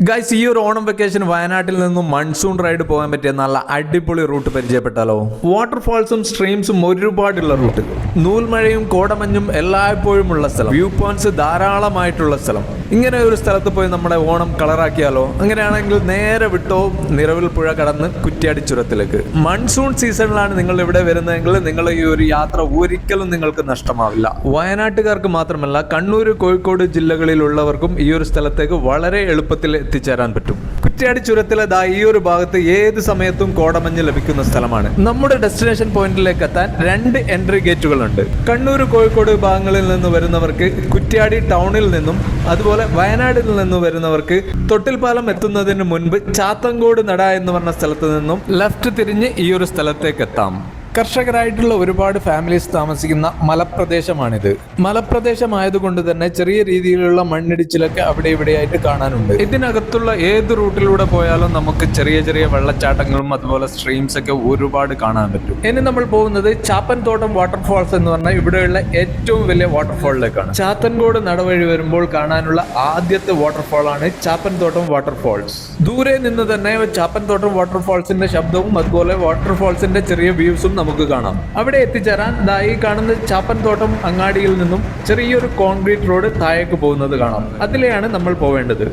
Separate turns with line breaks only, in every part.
Guys, ഈ ഒരു Onam vacation വയനാട്ടിൽ നിന്നും മൺസൂൺ റൈഡ് പോകാൻ പറ്റിയ നല്ല അടിപൊളി റൂട്ട് പരിചയപ്പെട്ടാലോ. വാട്ടർഫാൾസും സ്ട്രീംസും ഒരുപാടുള്ള റൂട്ട്, നൂൽമഴയും കോടമഞ്ഞും എല്ലായ്പ്പോഴും ഉള്ള സ്ഥലം, വ്യൂ പോയിന്റ്സ് ധാരാളമായിട്ടുള്ള സ്ഥലം. ഇങ്ങനെ ഒരു സ്ഥലത്ത് പോയി നമ്മുടെ ഓണം കളറാക്കിയാലോ. അങ്ങനെയാണെങ്കിൽ നേരെ വിട്ടോ നിറവിൽ പുഴ കടന്ന് കുറ്റ്യാടി ചുരത്തിലേക്ക്. മൺസൂൺ സീസണിലാണ് നിങ്ങൾ ഇവിടെ വരുന്നതെങ്കിൽ നിങ്ങൾ ഈ ഒരു യാത്ര ഒരിക്കലും നിങ്ങൾക്ക് നഷ്ടമാവില്ല. വയനാട്ടുകാർക്ക് മാത്രമല്ല, കണ്ണൂർ, കോഴിക്കോട് ജില്ലകളിലുള്ളവർക്കും ഈ ഒരു സ്ഥലത്തേക്ക് വളരെ എളുപ്പത്തിൽ എത്തിച്ചേരാൻ പറ്റും. കുറ്റ്യാടി ചുരത്തിലെ ഈ ഒരു ഭാഗത്ത് ഏത് സമയത്തും കോടമഞ്ഞ് ലഭിക്കുന്ന സ്ഥലമാണ്. നമ്മുടെ ഡെസ്റ്റിനേഷൻ പോയിന്റിലേക്ക് എത്താൻ 2 എൻട്രി ഗേറ്റുകളുണ്ട്. കണ്ണൂർ, കോഴിക്കോട് ഭാഗങ്ങളിൽ നിന്ന് വരുന്നവർക്ക് കുറ്റ്യാടി ടൗണിൽ നിന്നും, അതുപോലെ വയനാടിൽ നിന്ന് വരുന്നവർക്ക് തൊട്ടിൽപ്പാലം എത്തുന്നതിന് മുൻപ് ചാത്തങ്കോട് നട എന്ന് പറഞ്ഞ സ്ഥലത്ത് നിന്നും ലെഫ്റ്റ് തിരിഞ്ഞ് ഈ ഒരു സ്ഥലത്തേക്ക് എത്താം. കർഷകരായിട്ടുള്ള ഒരുപാട് ഫാമിലീസ് താമസിക്കുന്ന മലപ്രദേശമാണിത്. മലപ്രദേശമായതുകൊണ്ട് തന്നെ ചെറിയ രീതിയിലുള്ള മണ്ണിടിച്ചിലൊക്കെ അവിടെ ഇവിടെയായിട്ട് കാണാനുണ്ട്. ഇതിനകത്തുള്ള ഏത് റൂട്ടിലൂടെ പോയാലും നമുക്ക് ചെറിയ ചെറിയ വെള്ളച്ചാട്ടങ്ങളും അതുപോലെ സ്ട്രീംസ് ഒക്കെ ഒരുപാട് കാണാൻ പറ്റും. ഇനി നമ്മൾ പോകുന്നത് ചാപ്പൻതോട്ടം വാട്ടർഫാൾസ് എന്ന് പറഞ്ഞാൽ ഇവിടെയുള്ള ഏറ്റവും വലിയ വാട്ടർഫാളിലേക്കാണ്. ചാത്തൻകോട് നടവഴി വരുമ്പോൾ കാണാനുള്ള ആദ്യത്തെ വാട്ടർഫാൾ ആണ് ചാപ്പൻതോട്ടം വാട്ടർഫാൾസ്. ദൂരെ നിന്ന് തന്നെ ചാപ്പൻതോട്ടം വാട്ടർഫാൾസിന്റെ ശബ്ദവും അതുപോലെ വാട്ടർഫാൾസിന്റെ ചെറിയ വ്യൂസും നമുക്ക് കാണാം. അവിടെ എത്തിച്ചേരാൻ ഈ കാണുന്ന ചാപ്പൻതോട്ടം അങ്ങാടിയിൽ നിന്നും ചെറിയൊരു കോൺക്രീറ്റ് റോഡ് താഴേക്ക് പോകുന്നത് കാണാം. അതിലെയാണ് നമ്മൾ പോവേണ്ടത്.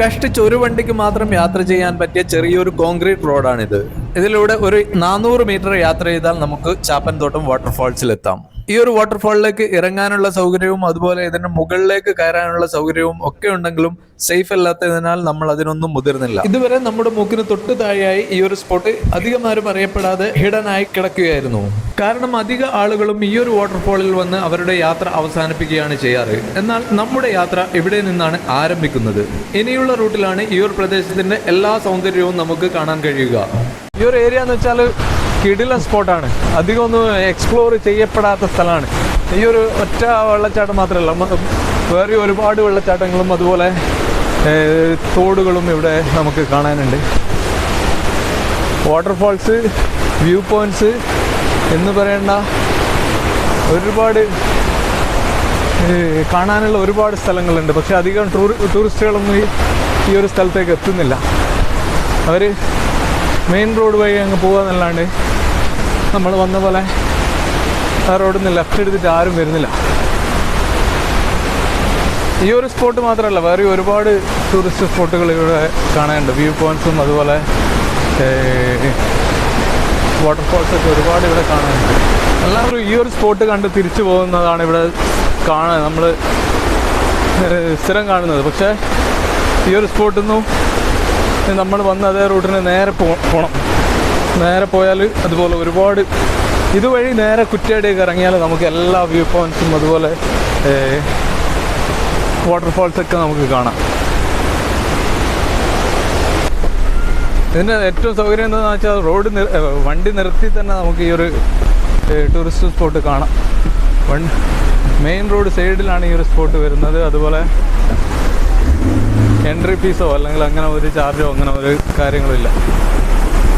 കഷ്ടിച്ച് ഒരു വണ്ടിക്ക് മാത്രം യാത്ര ചെയ്യാൻ പറ്റിയ ചെറിയൊരു കോൺക്രീറ്റ് റോഡാണിത്. ഇതിലൂടെ ഒരു 400 മീറ്റർ യാത്ര ചെയ്താൽ നമുക്ക് ചാപ്പൻതോട്ടം വാട്ടർഫാൾസിൽ എത്താം. ഈ ഒരു വാട്ടർഫാളിലേക്ക് ഇറങ്ങാനുള്ള സൗകര്യവും അതുപോലെ ഇതിന്റെ മുകളിലേക്ക് കയറാനുള്ള സൗകര്യവും ഒക്കെ ഉണ്ടെങ്കിലും സേഫ് അല്ലാത്തതിനാൽ നമ്മൾ അതിനൊന്നും മുതിർന്നില്ല. ഇതുവരെ നമ്മുടെ മൂക്കിന് തൊട്ട് താഴെയായി ഈ ഒരു സ്പോട്ട് അധികം ആരും അറിയപ്പെടാതെ ഹിഡൻ ആയി കിടക്കുകയായിരുന്നു. കാരണം അധിക ആളുകളും ഈ ഒരു വാട്ടർഫാളിൽ വന്ന് അവരുടെ യാത്ര അവസാനിപ്പിക്കുകയാണ് ചെയ്യാറ്. എന്നാൽ നമ്മുടെ യാത്ര ഇവിടെ നിന്നാണ് ആരംഭിക്കുന്നത്. ഇനിയുള്ള റൂട്ടിലാണ് ഈ ഒരു പ്രദേശത്തിന്റെ എല്ലാ സൗന്ദര്യവും നമുക്ക് കാണാൻ കഴിയുക. ഈ ഒരു ഏരിയ എന്ന് വെച്ചാൽ കിടിലൻ സ്പോട്ടാണ്. അധികം ഒന്നും എക്സ്പ്ലോർ ചെയ്യപ്പെടാത്ത സ്ഥലമാണ്. ഈ ഒരു ഒറ്റ വെള്ളച്ചാട്ടം മാത്രമല്ല, വേറെ ഒരുപാട് വെള്ളച്ചാട്ടങ്ങളും അതുപോലെ തോടുകളും ഇവിടെ നമുക്ക് കാണാനുണ്ട്. വാട്ടർഫാൾസ്, വ്യൂ പോയിന്റ്സ് എന്ന് പറയേണ്ട ഒരുപാട് കാണാനുള്ള ഒരുപാട് സ്ഥലങ്ങളുണ്ട്. പക്ഷെ അധികം ടൂറിസ്റ്റുകളൊന്നും ഈ ഒരു സ്ഥലത്തേക്ക് എത്തുന്നില്ല. അവർ മെയിൻ റോഡ് വഴി അങ്ങ് പോകാന്നല്ലാണ്ട് നമ്മൾ വന്ന പോലെ ആ റോഡിൽ നിന്ന് ലെഫ്റ്റ് എടുത്തിട്ട് ആരും വരുന്നില്ല. ഈ ഒരു സ്പോട്ട് മാത്രമല്ല, വേറെ ഒരുപാട് ടൂറിസ്റ്റ് സ്പോട്ടുകൾ ഇവിടെ കാണാനുണ്ട്. വ്യൂ പോയിന്റ്സും അതുപോലെ വാട്ടർഫാൾസൊക്കെ ഒരുപാട് ഇവിടെ കാണാനുണ്ട്. എല്ലാവരും ഈ ഒരു സ്പോട്ട് കണ്ട് തിരിച്ചു പോകുന്നതാണ് ഇവിടെ നമ്മൾ സ്ഥിരം കാണുന്നത്. പക്ഷേ ഈ ഒരു സ്പോട്ടിൽ നിന്നും നമ്മൾ വന്ന അതേ റൂട്ടിന് നേരെ പോകണം. നേരെ പോയാൽ അതുപോലെ ഒരുപാട് ഇതുവഴി നേരെ കുറ്റ്യാടിയൊക്കെ ഇറങ്ങിയാൽ നമുക്ക് എല്ലാ വ്യൂ പോയിന്റ്സും അതുപോലെ വാട്ടർഫാൾസൊക്കെ നമുക്ക് കാണാം. ഇതിൻ്റെ ഏറ്റവും സൗകര്യം എന്താണെന്ന് വെച്ചാൽ വണ്ടി നിർത്തി തന്നെ നമുക്ക് ഈ ഒരു ടൂറിസ്റ്റ് സ്പോട്ട് കാണാം. മെയിൻ റോഡ് സൈഡിലാണ് ഈ ഒരു സ്പോട്ട് വരുന്നത്. അതുപോലെ എൻട്രി ഫീസോ അല്ലെങ്കിൽ അങ്ങനെ ഒരു ചാർജോ അങ്ങനെ ഒരു കാര്യങ്ങളില്ല.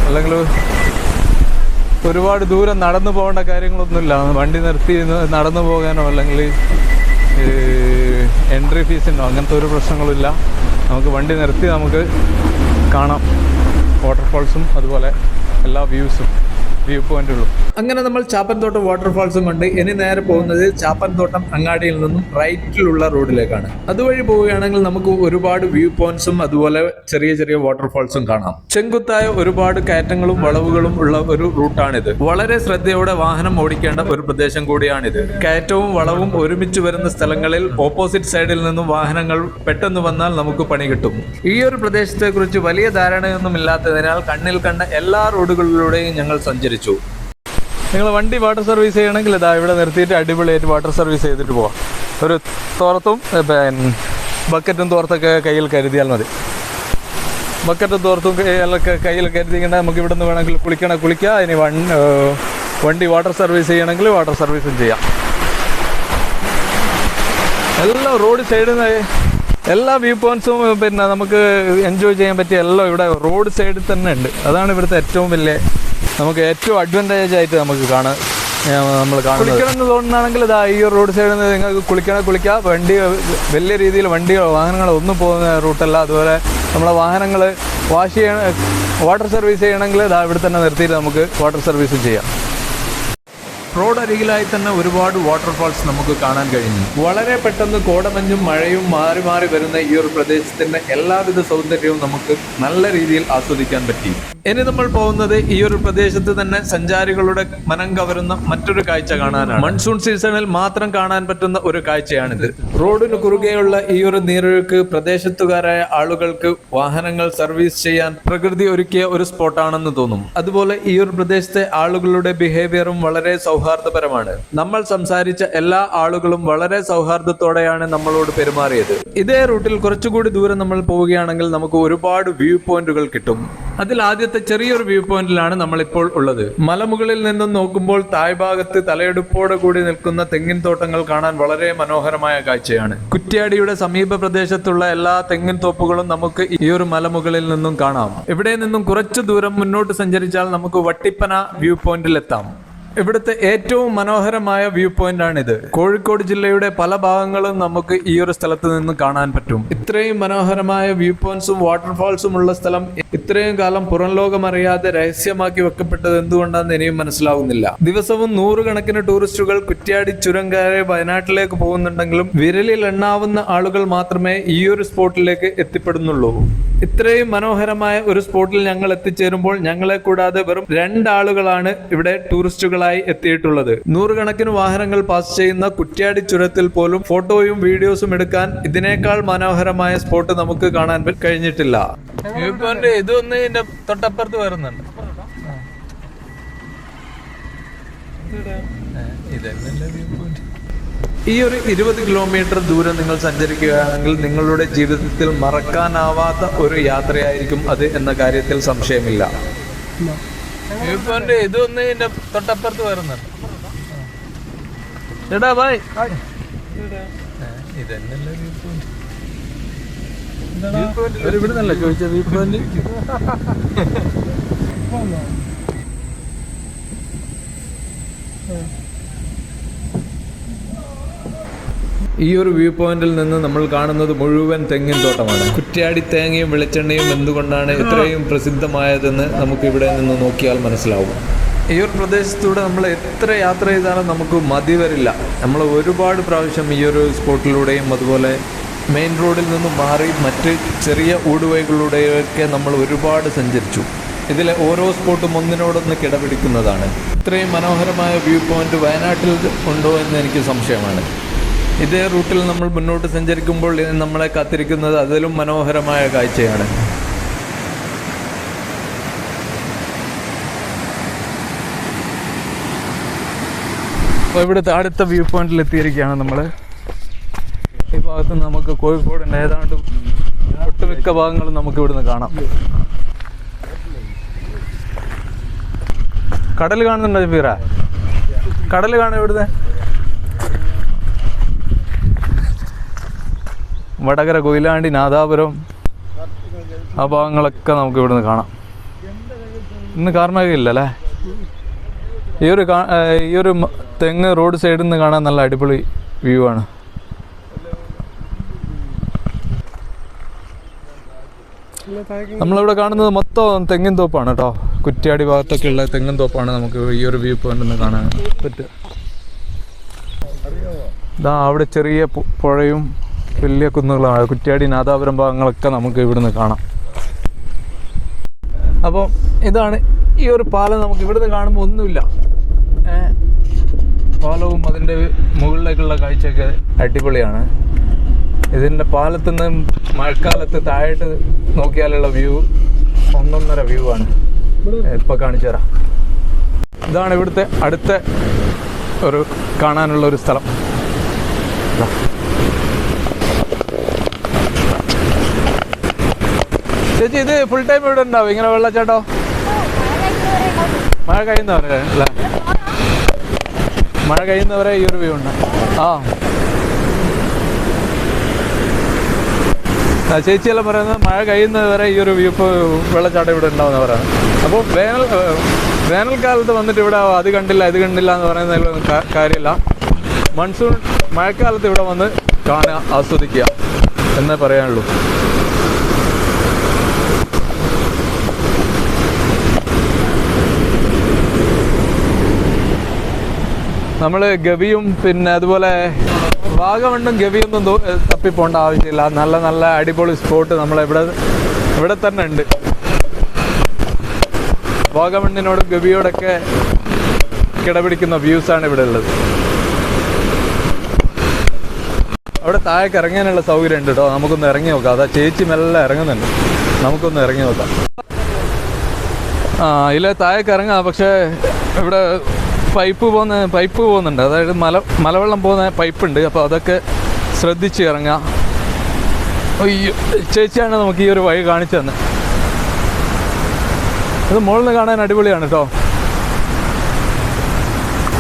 അല്ലെങ്കിൽ ഒരുപാട് ദൂരം നടന്നു പോകേണ്ട കാര്യങ്ങളൊന്നുമില്ല. വണ്ടി നിർത്തി നടന്നു പോകാനോ അല്ലെങ്കിൽ എൻട്രി ഫീസിനോ അങ്ങനത്തെ ഒരു പ്രശ്നങ്ങളില്ല. നമുക്ക് വണ്ടി നിർത്തി നമുക്ക് കാണാം വാട്ടർഫാൾസും അതുപോലെ എല്ലാ വ്യൂ പോയിന്റുകളും. അങ്ങനെ നമ്മൾ ചാപ്പൻതോട്ടം വാട്ടർഫാൾസും കണ്ട് ഇനി നേരെ പോകുന്നത് ചാപ്പൻതോട്ടം അങ്ങാടിയിൽ നിന്നും റൈറ്റിലുള്ള റോഡിലേക്കാണ്. അതുവഴി പോവുകയാണെങ്കിൽ നമുക്ക് ഒരുപാട് വ്യൂ പോയിന്റ്സും അതുപോലെ ചെറിയ ചെറിയ വാട്ടർഫാൾസും കാണാം. ചെങ്കുത്തായ ഒരുപാട് കയറ്റങ്ങളും വളവുകളും ഉള്ള ഒരു റൂട്ടാണിത്. വളരെ ശ്രദ്ധയോടെ വാഹനം ഓടിക്കേണ്ട ഒരു പ്രദേശം കൂടിയാണിത്. കയറ്റവും വളവും ഒരുമിച്ച് വരുന്ന സ്ഥലങ്ങളിൽ ഓപ്പോസിറ്റ് സൈഡിൽ നിന്നും വാഹനങ്ങൾ പെട്ടെന്ന് വന്നാൽ നമുക്ക് പണി കിട്ടും. ഈ ഒരു പ്രദേശത്തെ കുറിച്ച് വലിയ ധാരണയൊന്നും ഇല്ലാത്തതിനാൽ കണ്ണിൽ കണ്ട എല്ലാ റോഡുകളിലൂടെയും ഞങ്ങൾ സഞ്ചരിച്ചു. നിങ്ങൾ വണ്ടി വാട്ടർ സർവീസ് ചെയ്യണമെങ്കിൽ ഇവിടെ നിർത്തിയിട്ട് അടിപൊളിയായിട്ട് വാട്ടർ സർവീസ് ചെയ്തിട്ട് പോവാം. ഒരു തോർത്തും ബക്കറ്റും തോർത്തൊക്കെ കയ്യിൽ കരുതിയാൽ മതി. ബക്കറ്റും തോർത്തും കയ്യിൽ കരുതിക്കേണ്ട നമുക്ക് ഇവിടെ നിന്ന് വേണമെങ്കിൽ കുളിക്കുക. ഇനി വണ്ടി വാട്ടർ സർവീസ് ചെയ്യണമെങ്കിൽ വാട്ടർ സർവീസും ചെയ്യാം. എല്ലാം റോഡ് സൈഡിൽ നിന്ന് എല്ലാ വ്യൂ പോയിന്റ്സും നമുക്ക് എൻജോയ് ചെയ്യാൻ പറ്റിയ എല്ലാം ഇവിടെ റോഡ് സൈഡിൽ തന്നെ ഉണ്ട്. അതാണ് ഇവിടുത്തെ ഏറ്റവും വലിയ നമുക്ക് ഏറ്റവും അഡ്വാൻറ്റേജ് ആയിട്ട് നമുക്ക് നമ്മൾ കുളിക്കണം എന്ന് തോന്നുകയാണെങ്കിൽ ഇതാ ഈ റോഡ് സൈഡിൽ നിന്ന് നിങ്ങൾക്ക് കുളിക്കാം. വണ്ടി വലിയ രീതിയിൽ വണ്ടികളോ വാഹനങ്ങളോ ഒന്നും പോകുന്ന റൂട്ടല്ല. അതുപോലെ നമ്മളെ വാഹനങ്ങൾ വാഷ് ചെയ്യണം, വാട്ടർ സർവീസ് ചെയ്യണമെങ്കിൽ ഇതാ ഇവിടെ തന്നെ നിർത്തിയിട്ട് നമുക്ക് വാട്ടർ സർവീസും ചെയ്യാം. റോഡ് അരികിലായി തന്നെ ഒരുപാട് വാട്ടർഫാൾസ് നമുക്ക് കാണാൻ കഴിഞ്ഞു. വളരെ പെട്ടെന്ന് കോടമഞ്ഞും മഴയും മാറി മാറി വരുന്ന ഈ ഒരു പ്രദേശത്തിന്റെ എല്ലാവിധ സൗന്ദര്യവും നമുക്ക് നല്ല രീതിയിൽ ആസ്വദിക്കാൻ പറ്റി. ഇനി നമ്മൾ പോകുന്നത് ഈ ഒരു പ്രദേശത്ത് തന്നെ സഞ്ചാരികളുടെ മനം കവരുന്ന മറ്റൊരു കാഴ്ച കാണാനാണ്. മൺസൂൺ സീസണിൽ മാത്രം കാണാൻ പറ്റുന്ന ഒരു കാഴ്ചയാണിത്. റോഡിന് കുറുകെയുള്ള ഈ ഒരു നീരൊഴുക്ക് പ്രദേശത്തുകാരായ ആളുകൾക്ക് വാഹനങ്ങൾ സർവീസ് ചെയ്യാൻ പ്രകൃതി ഒരുക്കിയ ഒരു സ്പോട്ടാണെന്ന് തോന്നും. അതുപോലെ ഈ ഒരു പ്രദേശത്തെ ആളുകളുടെ ബിഹേവിയറും വളരെ സൗഹാർദ്ദപരമാണ്. നമ്മൾ സംസാരിച്ച എല്ലാ ആളുകളും വളരെ സൗഹാർദ്ദത്തോടെയാണ് നമ്മളോട് പെരുമാറിയത്. ഇതേ റൂട്ടിൽ കുറച്ചുകൂടി ദൂരം നമ്മൾ പോവുകയാണെങ്കിൽ നമുക്ക് ഒരുപാട് വ്യൂ പോയിന്റുകൾ കിട്ടും. അതിൽ ആദ്യത്തെ ചെറിയൊരു വ്യൂ പോയിന്റിലാണ് നമ്മളിപ്പോൾ ഉള്ളത്. മലമുകളിൽ നിന്നും നോക്കുമ്പോൾ താഴ്ഭാഗത്ത് തലയെടുപ്പോടെ കൂടി നിൽക്കുന്ന തെങ്ങിൻ തോട്ടങ്ങൾ കാണാൻ വളരെ മനോഹരമായ കാഴ്ചയാണ്. കുറ്റ്യാടിയുടെ സമീപ പ്രദേശത്തുള്ള എല്ലാ തെങ്ങിൻ തോപ്പുകളും നമുക്ക് ഈ ഒരു മലമുകളിൽ നിന്നും കാണാം. ഇവിടെ നിന്നും കുറച്ചു ദൂരം മുന്നോട്ട് സഞ്ചരിച്ചാൽ നമുക്ക് വട്ടിപ്പന വ്യൂ പോയിന്റിൽ എത്താം. ഇവിടുത്തെ ഏറ്റവും മനോഹരമായ വ്യൂ പോയിന്റ് ആണിത്. കോഴിക്കോട് ജില്ലയുടെ പല ഭാഗങ്ങളും നമുക്ക് ഈ ഒരു സ്ഥലത്ത് നിന്ന് കാണാൻ പറ്റും. ഇത്രയും മനോഹരമായ വ്യൂ പോയിന്റ്സും വാട്ടർഫാൾസും ഉള്ള സ്ഥലം ഇത്രയും കാലം പുറം ലോകം അറിയാതെ രഹസ്യമാക്കി വെക്കപ്പെട്ടത് എന്തുകൊണ്ടാണെന്ന് ഇനിയും മനസ്സിലാവുന്നില്ല. ദിവസവും നൂറുകണക്കിന് ടൂറിസ്റ്റുകൾ കുറ്റ്യാടി ചുരം കയറി വയനാട്ടിലേക്ക് പോകുന്നുണ്ടെങ്കിലും വിരലിൽ എണ്ണാവുന്ന ആളുകൾ മാത്രമേ ഈ ഒരു സ്പോട്ടിലേക്ക് എത്തിപ്പെടുന്നുള്ളൂ. ഇത്രയും മനോഹരമായ ഒരു സ്പോട്ടിൽ ഞങ്ങൾ എത്തിച്ചേരുമ്പോൾ ഞങ്ങളെ കൂടാതെ വെറും 2 ആളുകളാണ് ഇവിടെ ടൂറിസ്റ്റുകളായി എത്തിയിട്ടുള്ളത്. നൂറുകണക്കിന് വാഹനങ്ങൾ പാസ് ചെയ്യുന്ന കുറ്റ്യാടി ചുരത്തിൽ പോലും ഫോട്ടോയും വീഡിയോസും എടുക്കാൻ ഇതിനേക്കാൾ മനോഹരമായ സ്പോട്ട് നമുക്ക് കാണാൻ കഴിഞ്ഞിട്ടില്ല. ഇതൊന്ന് ഇതിന്റെ തൊട്ടപ്പുറത്ത് വരുന്നുണ്ട്. ഈ ഒരു 20 കിലോമീറ്റർ ദൂരം നിങ്ങൾ സഞ്ചരിക്കുകയാണെങ്കിൽ നിങ്ങളുടെ ജീവിതത്തിൽ മറക്കാനാവാത്ത ഒരു യാത്രയായിരിക്കും അത് എന്ന കാര്യത്തിൽ സംശയമില്ല. ഇതൊന്ന് ഇതിന്റെ തൊട്ടപ്പുറത്ത് വരുന്നുണ്ട്. ചേട്ടാ ബായ്. ഇതന്നല്ലേ view point. ഇവിടെ നിന്നല്ല ചോദിച്ച വ്യൂ പോയിന്റ്. ഈ ഒരു വ്യൂ പോയിന്റിൽ നിന്ന് നമ്മൾ കാണുന്നത് മുഴുവൻ തെങ്ങിൻ തോട്ടമാണ്. കുറ്റ്യാടി തേങ്ങയും വെളിച്ചെണ്ണയും എന്തുകൊണ്ടാണ് ഇത്രയും പ്രസിദ്ധമായതെന്ന് നമുക്ക് ഇവിടെ നിന്ന് നോക്കിയാൽ മനസ്സിലാവും. ഈ ഒരു പ്രദേശത്തൂടെ നമ്മൾ എത്ര യാത്ര ചെയ്താലും നമുക്ക് മതി വരില്ല. നമ്മൾ ഒരുപാട് പ്രാവശ്യം ഈ ഒരു സ്പോട്ടിലൂടെയും അതുപോലെ മെയിൻ റോഡിൽ നിന്നും മാറി മറ്റ് ചെറിയ ഊടുവഴികളിലൂടെയൊക്കെ നമ്മൾ ഒരുപാട് സഞ്ചരിച്ചു. ഇതിലെ ഓരോ സ്പോട്ടും ഒന്നിനോടൊന്ന് കിടപിടിക്കുന്നതാണ്. ഇത്രയും മനോഹരമായ വ്യൂ പോയിന്റ് വയനാട്ടിൽ ഉണ്ടോ എന്ന് എനിക്ക് സംശയമാണ്. ഇതേ റൂട്ടിൽ നമ്മൾ മുന്നോട്ട് സഞ്ചരിക്കുമ്പോൾ നമ്മളെ കാത്തിരിക്കുന്നത് അതിലും മനോഹരമായ കാഴ്ചയാണ്. അപ്പോൾ ഇവിടുത്തെ അടുത്ത വ്യൂ പോയിന്റിൽ എത്തിയിരിക്കുകയാണ് നമ്മൾ. ഈ ഭാഗത്ത് നമുക്ക് കോഴിക്കോടിൻ്റെ ഏതാണ്ട് ഒട്ടുമിക്ക ഭാഗങ്ങളും നമുക്ക് ഇവിടുന്ന് കാണാം. കടൽ കാണുന്നുണ്ടോ ജഫീറ? കടൽ കാണാം ഇവിടുന്ന്. വടകര, കൊയിലാണ്ടി, നാദാപുരം ആ ഭാഗങ്ങളൊക്കെ നമുക്ക് ഇവിടുന്ന് കാണാം. ഇന്ന് കാർമേഘമില്ല അല്ലേ? ഈ ഒരു തെങ്ങ് റോഡ് സൈഡിൽ നിന്ന് കാണാൻ നല്ല അടിപൊളി വ്യൂ ആണ്. നമ്മളിവിടെ കാണുന്നത് മൊത്തം തെങ്ങിൻ തോപ്പാണ് കേട്ടോ. കുറ്റ്യാടി ഭാഗത്തൊക്കെ ഉള്ള തെങ്ങിൻ തോപ്പാണ് നമുക്ക് ഈ ഒരു വ്യൂ പോയിന്റ് നിന്ന് കാണാൻ പറ്റുക. ഇതാ അവിടെ ചെറിയ പുഴയും വലിയ കുന്നുകളാണ്. കുറ്റ്യാടി, നാദാപുരം ഭാഗങ്ങളൊക്കെ നമുക്ക് ഇവിടുന്ന് കാണാം. അപ്പോൾ ഇതാണ് ഈ ഒരു പാലം. നമുക്ക് ഇവിടുന്ന് കാണുമ്പോൾ ഒന്നുമില്ല. പാലവും അതിൻ്റെ മുകളിലേക്കുള്ള കാഴ്ചയൊക്കെ അടിപൊളിയാണ്. ഇതിൻ്റെ പാലത്തു നിന്ന് മഴക്കാലത്ത് താഴോട്ട് നോക്കിയാലുള്ള വ്യൂ ഒന്നൊന്നര വ്യൂ ആണ്. ഇപ്പോൾ കാണിച്ചു തരാം. ഇതാണ് ഇവിടുത്തെ അടുത്ത ഒരു കാണാനുള്ള ഒരു സ്ഥലം. ചേച്ചി, ഇത് ഫുൾ ടൈം ഇവിടെ ഉണ്ടാവും ഇങ്ങനെ വെള്ളച്ചാട്ടോ? മഴ കഴിയുന്നവരെ അല്ലേ? മഴ കഴിയുന്നവരെ ഈ ഒരു വ്യൂ ഉണ്ട്. ആ ചേച്ചിയെല്ലാം പറയുന്നത് മഴ കഴിയുന്നത് വരെ ഈ ഒരു വെള്ളച്ചാട്ടം ഇവിടെ ഉണ്ടാവുന്ന പറയുന്നത്. അപ്പോൾ വേനൽക്കാലത്ത് വന്നിട്ട് ഇവിടെ അത് കണ്ടില്ല എന്ന് പറയുന്നതിലൊന്നും കാര്യമില്ല. മൺസൂൺ മഴക്കാലത്ത് ഇവിടെ വന്ന് കാണുക, ആസ്വദിക്കുക എന്നേ പറയാനുള്ളൂ. നമ്മൾ ഗവിയും പിന്നെ അതുപോലെ വാഗമണ്ണും ഗവിയൊന്നും തപ്പിപ്പോണ്ട ആവശ്യമില്ല. നല്ല നല്ല അടിപൊളി സ്പോട്ട് ഇവിടെ തന്നെ ഉണ്ട്. വാഗമണ്ണിനോടും ഗവിയോടൊക്കെ കിടപിടിക്കുന്ന വ്യൂസാണ് ഇവിടെ ഉള്ളത്. അവിടെ താഴേക്ക് ഇറങ്ങാനുള്ള സൗകര്യം ഉണ്ട് കേട്ടോ. നമുക്കൊന്ന് ഇറങ്ങി നോക്കാം. അതാ ചേച്ചി മെല്ലെ ഇറങ്ങുന്നുണ്ട്, നമുക്കൊന്ന് ഇറങ്ങി നോക്കാം. ഇതിലെ താഴേക്ക് ഇറങ്ങാം. പക്ഷേ ഇവിടെ പൈപ്പ് പോകുന്നുണ്ട്. അതായത് മലവെള്ളം പോകുന്ന പൈപ്പുണ്ട്. അപ്പോൾ അതൊക്കെ ശ്രദ്ധിച്ച് ഇറങ്ങാം. അയ്യോ, ചേച്ചിയാണ് നമുക്ക് ഈ ഒരു വഴി കാണിച്ചു തന്നെ. ഇത് മുകളിൽ നിന്ന് കാണാൻ അടിപൊളിയാണ് കേട്ടോ.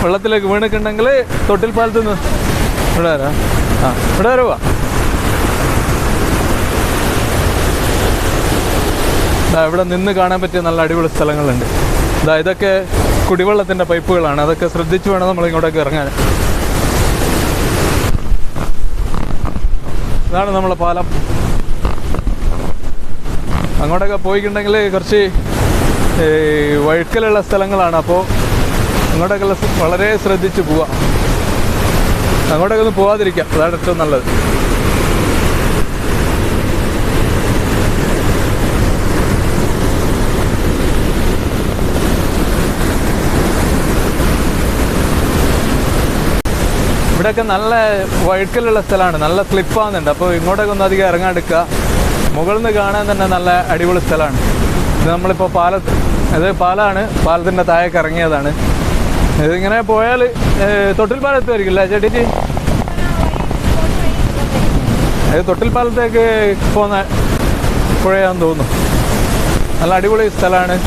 വെള്ളത്തിലേക്ക് വീണിട്ടുണ്ടെങ്കിൽ തൊട്ടിൽപ്പാലത്ത് നിന്ന് ഇവിടെ വരാം. ഇവിടെ വരുവാ. ഇവിടെ നിന്ന് കാണാൻ പറ്റിയ നല്ല അടിപൊളി സ്ഥലങ്ങളുണ്ട്. ഇതൊക്കെ കുടിവെള്ളത്തിൻ്റെ പൈപ്പുകളാണ്. അതൊക്കെ ശ്രദ്ധിച്ച് വേണം നമ്മൾ ഇങ്ങോട്ടേക്ക് ഇറങ്ങാൻ. ഇതാണ് നമ്മളെ പാലം. അങ്ങോട്ടൊക്കെ പോയിട്ടുണ്ടെങ്കിൽ കുറച്ച് വഴുക്കലുള്ള സ്ഥലങ്ങളാണ്. അപ്പോൾ അങ്ങോട്ടൊക്കെ വളരെ ശ്രദ്ധിച്ച് പോവാം. അങ്ങോട്ടൊക്കെ ഒന്നും പോവാതിരിക്കാം, അതാണ് ഏറ്റവും നല്ലത്. ഇവിടെയൊക്കെ നല്ല വഴുക്കലുള്ള സ്ഥലമാണ്, നല്ല സ്ലിപ്പാകുന്നുണ്ട്. അപ്പോൾ ഇങ്ങോട്ടൊക്കെ ഒന്നും അധികം ഇറങ്ങാണ്ടിരിക്കുക. മുകളിൽ നിന്ന് കാണാൻ തന്നെ നല്ല അടിപൊളി സ്ഥലമാണ്. ഇത് നമ്മളിപ്പോൾ പാലമാണ്, പാലത്തിൻ്റെ താഴേക്ക് ഇറങ്ങിയതാണ്. ഇതിങ്ങനെ പോയാൽ തൊട്ടിൽപ്പാലത്തായിരിക്കില്ല ചേട്ടീച്ചി? ഇത് തൊട്ടിൽപ്പാലത്തേക്ക് പോകുന്ന പുഴയാന്ന് തോന്നുന്നു. നല്ല അടിപൊളി സ്ഥലമാണ്.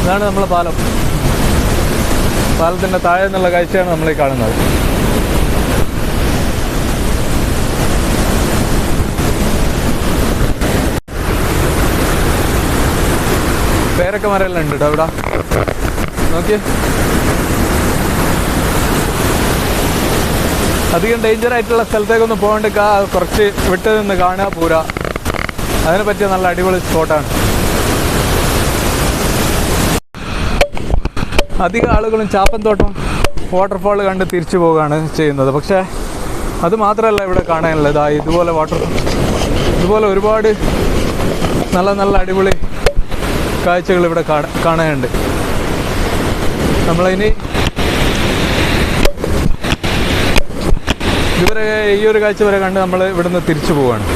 ഇതാണ് നമ്മളെ പാലം. പാലത്തിൻ്റെ താഴെ നിന്നുള്ള കാഴ്ചയാണ് നമ്മളീ കാണുന്നത്. പേരൊക്കെ മരമെല്ലാം ഉണ്ട് കേട്ടോ ഇവിടെ. നോക്കിയേ, അധികം ഡേഞ്ചർ ആയിട്ടുള്ള സ്ഥലത്തേക്കൊന്നും പോകേണ്ട, കുറച്ച് വിട്ട് നിന്ന് കാണുക പോരാ. അതിനെ പറ്റിയ നല്ല അടിപൊളി സ്പോട്ടാണ്. അധികം ആളുകളും ചാപ്പൻതോട്ടം വാട്ടർഫാൾ കണ്ട് തിരിച്ചു പോവുകയാണ് ചെയ്യുന്നത്. പക്ഷേ അത് മാത്രമല്ല ഇവിടെ കാണാനുള്ളത്. ഇതുപോലെ ഒരുപാട് നല്ല നല്ല അടിപൊളി കാഴ്ചകൾ ഇവിടെ കാണാനുണ്ട്. നമ്മളിനി ഇതുവരെ ഈ ഒരു കാഴ്ച വരെ കണ്ട് നമ്മൾ ഇവിടുന്ന് തിരിച്ചു പോവുകയാണ്.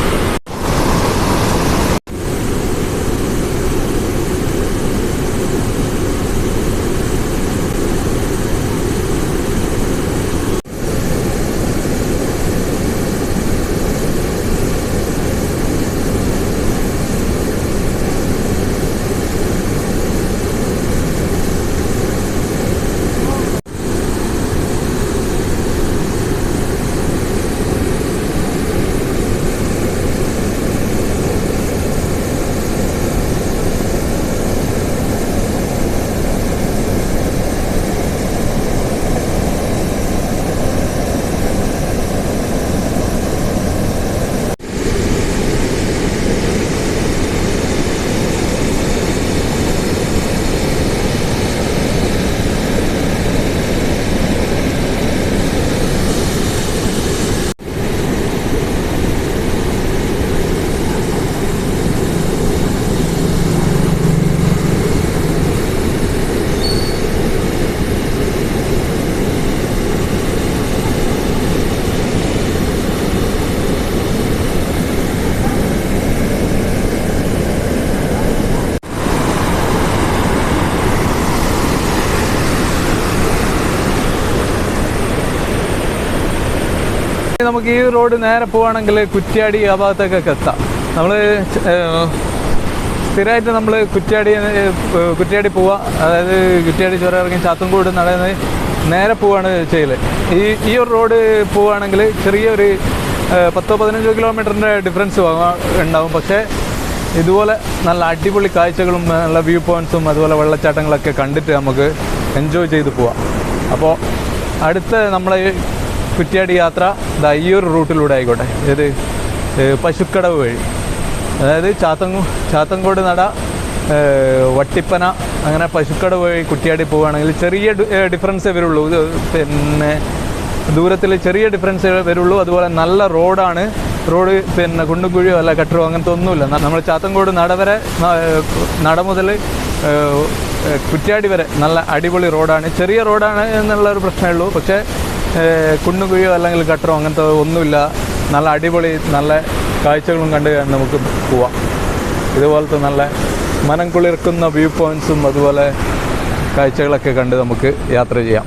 നമുക്ക് ഈ റോഡ് നേരെ പോവുകയാണെങ്കിൽ കുറ്റ്യാടി ആ ഭാഗത്തേക്കൊക്കെ എത്താം. നമ്മൾ സ്ഥിരമായിട്ട് നമ്മൾ കുറ്റ്യാടി പോവുക, അതായത് കുറ്റ്യാടി ചുരം ഇറങ്ങി ചാത്തൻകൂട് നടന്ന് നേരെ പോവുകയാണ് ചെയ്യൽ. ഈ ഒരു റോഡ് പോവുകയാണെങ്കിൽ ചെറിയൊരു 10-15 കിലോമീറ്ററിൻ്റെ ഡിഫറൻസ് ഉണ്ടാവും. പക്ഷേ ഇതുപോലെ നല്ല അടിപൊളി കാഴ്ചകളും നല്ല വ്യൂ പോയിൻറ്റ്സും അതുപോലെ വെള്ളച്ചാട്ടങ്ങളൊക്കെ കണ്ടിട്ട് നമുക്ക് എൻജോയ് ചെയ്ത് പോവാം. അപ്പോൾ അടുത്ത നമ്മളെ കുറ്റ്യാടി യാത്ര ഈ ഒരു റൂട്ടിലൂടെ ആയിക്കോട്ടെ. ഇത് പശുക്കടവ് വഴി, അതായത് ചാത്തങ്കോട് നട വട്ടിപ്പന അങ്ങനെ പശുക്കടവ് വഴി കുറ്റ്യാടി പോവുകയാണെങ്കിൽ ചെറിയ ഡിഫറൻസേ വരുള്ളൂ. പിന്നെ ദൂരത്തിൽ ചെറിയ ഡിഫറൻസേ വരുള്ളൂ. അതുപോലെ നല്ല റോഡ് പിന്നെ കുണ്ടും കുഴിയോ അല്ല കട്ടറോ അങ്ങനത്തെ ഒന്നുമില്ല. നമ്മൾ ചാത്തങ്കോട് നട മുതൽ കുറ്റ്യാടി വരെ നല്ല അടിപൊളി റോഡാണ്. ചെറിയ റോഡാണ് എന്നുള്ളൊരു പ്രശ്നമേ ഉള്ളൂ. പക്ഷേ കുണ്ടും കുഴിയോ അല്ലെങ്കിൽ കട്ടറോ അങ്ങനത്തെ ഒന്നുമില്ല. നല്ല അടിപൊളി നല്ല കാഴ്ചകളും കണ്ട് നമുക്ക് പോവാം. ഇതുപോലത്തെ നല്ല മനം കുളിർക്കുന്ന വ്യൂ പോയിൻറ്റ്സും അതുപോലെ കാഴ്ചകളൊക്കെ കണ്ട് നമുക്ക് യാത്ര ചെയ്യാം.